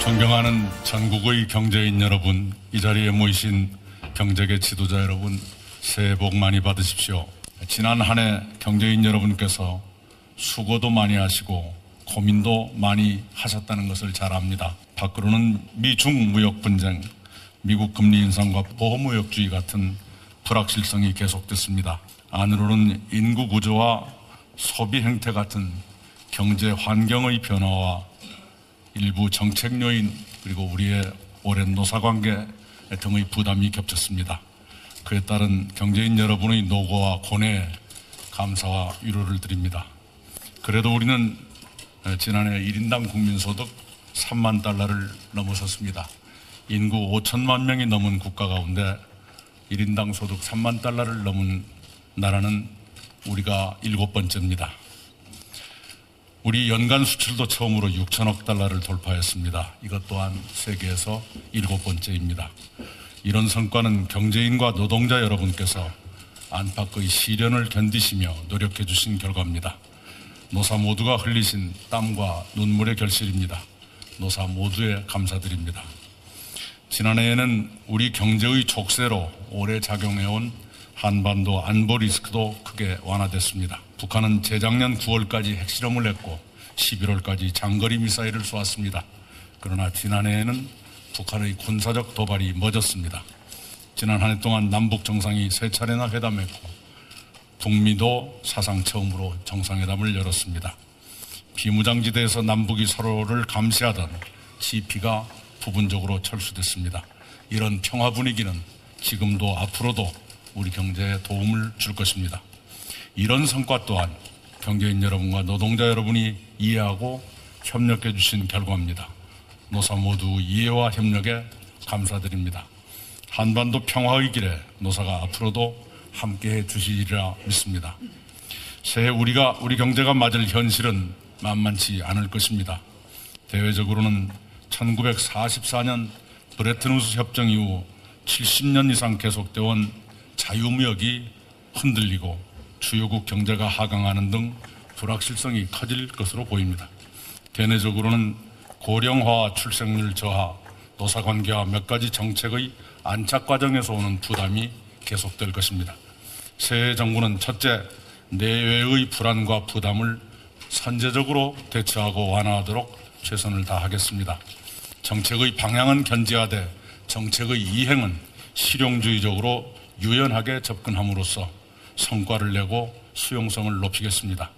존경하는 전국의 경제인 여러분, 이 자리에 모이신 경제계 지도자 여러분, 새해 복 많이 받으십시오. 지난 한 해 경제인 여러분께서 수고도 많이 하시고 고민도 많이 하셨다는 것을 잘 압니다. 밖으로는 미중 무역 분쟁, 미국 금리 인상과 보호무역주의 같은 불확실성이 계속됐습니다. 안으로는 인구 구조와 소비 행태 같은 경제 환경의 변화와 일부 정책 요인 그리고 우리의 오랜 노사관계 등의 부담이 겹쳤습니다. 그에 따른 경제인 여러분의 노고와 고뇌에 감사와 위로를 드립니다. 그래도 우리는 지난해 1인당 국민소득 3만 달러를 넘어섰습니다. 인구 5천만 명이 넘은 국가 가운데 1인당 소득 3만 달러를 넘은 나라는 우리가 7번째입니다. 우리 연간 수출도 처음으로 6천억 달러를 돌파했습니다. 이것 또한 세계에서 7번째입니다. 이런 성과는 경제인과 노동자 여러분께서 안팎의 시련을 견디시며 노력해 주신 결과입니다. 노사 모두가 흘리신 땀과 눈물의 결실입니다. 노사 모두에 감사드립니다. 지난해에는 우리 경제의 족쇄로 오래 작용해온 한반도 안보 리스크도 크게 완화됐습니다. 북한은 재작년 9월까지 핵실험을 했고 11월까지 장거리 미사일을 쏘았습니다. 그러나 지난해에는 북한의 군사적 도발이 멎었습니다. 지난 한 해 동안 남북 정상이 3차례나 회담했고 북미도 사상 처음으로 정상회담을 열었습니다. 비무장지대에서 남북이 서로를 감시하던 지피가 부분적으로 철수됐습니다. 이런 평화 분위기는 지금도 앞으로도 우리 경제에 도움을 줄 것입니다. 이런 성과 또한 경제인 여러분과 노동자 여러분이 이해하고 협력해 주신 결과입니다. 노사 모두 이해와 협력에 감사드립니다. 한반도 평화의 길에 노사가 앞으로도 함께해 주시리라 믿습니다. 새해 우리 경제가 맞을 현실은 만만치 않을 것입니다. 대외적으로는 1944년 브레튼 우드 협정 이후 70년 이상 계속되어 온 자유무역이 흔들리고 주요국 경제가 하강하는 등 불확실성이 커질 것으로 보입니다. 대내적으로는 고령화와 출생률 저하, 노사관계와 몇 가지 정책의 안착 과정에서 오는 부담이 계속될 것입니다. 새해 정부는 첫째, 내외의 불안과 부담을 선제적으로 대처하고 완화하도록 최선을 다하겠습니다. 정책의 방향은 견제하되 정책의 이행은 실용주의적으로 유연하게 접근함으로써 성과를 내고 수용성을 높이겠습니다.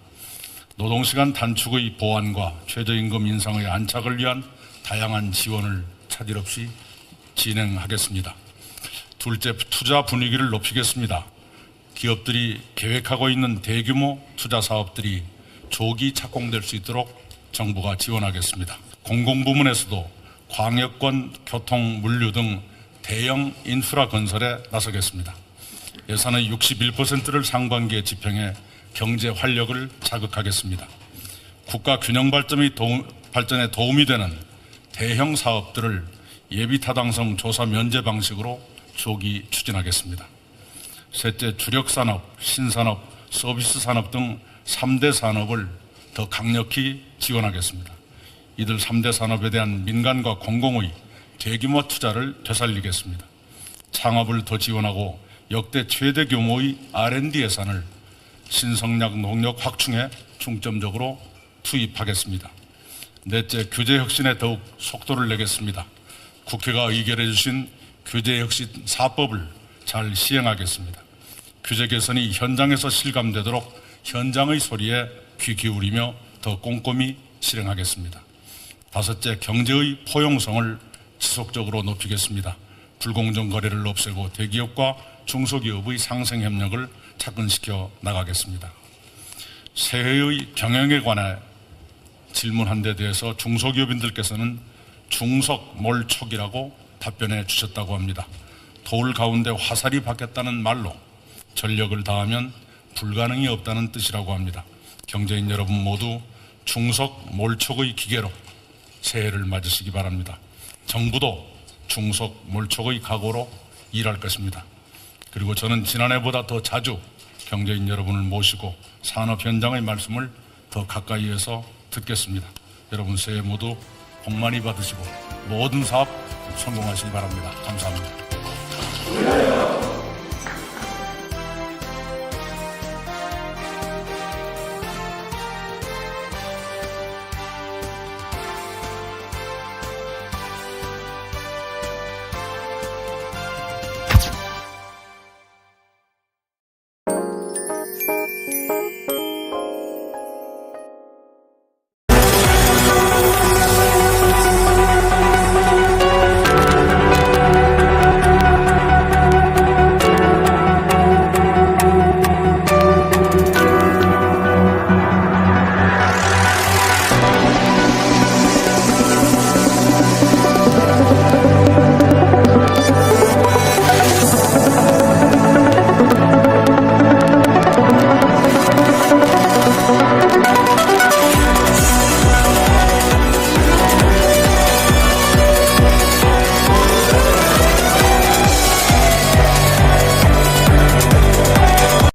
노동시간 단축의 보완과 최저임금 인상의 안착을 위한 다양한 지원을 차질 없이 진행하겠습니다. 둘째, 투자 분위기를 높이겠습니다. 기업들이 계획하고 있는 대규모 투자 사업들이 조기 착공될 수 있도록 정부가 지원하겠습니다. 공공부문에서도 광역권, 교통, 물류 등 대형 인프라 건설에 나서겠습니다. 예산의 61%를 상반기에 집행해 경제 활력을 자극하겠습니다. 국가 균형 발전에 도움이 되는 대형 사업들을 예비타당성 조사 면제 방식으로 조기 추진하겠습니다. 셋째, 주력산업, 신산업, 서비스 산업 등 3대 산업을 더 강력히 지원하겠습니다. 이들 3대 산업에 대한 민간과 공공의 대규모 투자를 되살리겠습니다. 창업을 더 지원하고 역대 최대 규모의 R&D 예산을 신성장 농력 확충에 중점적으로 투입하겠습니다. 넷째, 규제혁신에 더욱 속도를 내겠습니다. 국회가 의결해 주신 규제혁신 4법을 잘 시행하겠습니다. 규제 개선이 현장에서 실감되도록 현장의 소리에 귀 기울이며 더 꼼꼼히 실행하겠습니다. 다섯째, 경제의 포용성을 지속적으로 높이겠습니다. 불공정 거래를 없애고 대기업과 중소기업의 상생 협력을 착근시켜 나가겠습니다. 새해의 경영에 관해 질문한 데 대해서 중소기업인들께서는 중석몰촉이라고 답변해 주셨다고 합니다. 돌 가운데 화살이 박혔다는 말로 전력을 다하면 불가능이 없다는 뜻이라고 합니다. 경제인 여러분 모두 중석몰촉의 기계로 새해를 맞으시기 바랍니다. 정부도 중석몰촉의 각오로 일할 것입니다. 그리고 저는 지난해보다 더 자주 경제인 여러분을 모시고 산업 현장의 말씀을 더 가까이에서 듣겠습니다. 여러분 새해 모두 복 많이 받으시고 모든 사업 성공하시기 바랍니다. 감사합니다.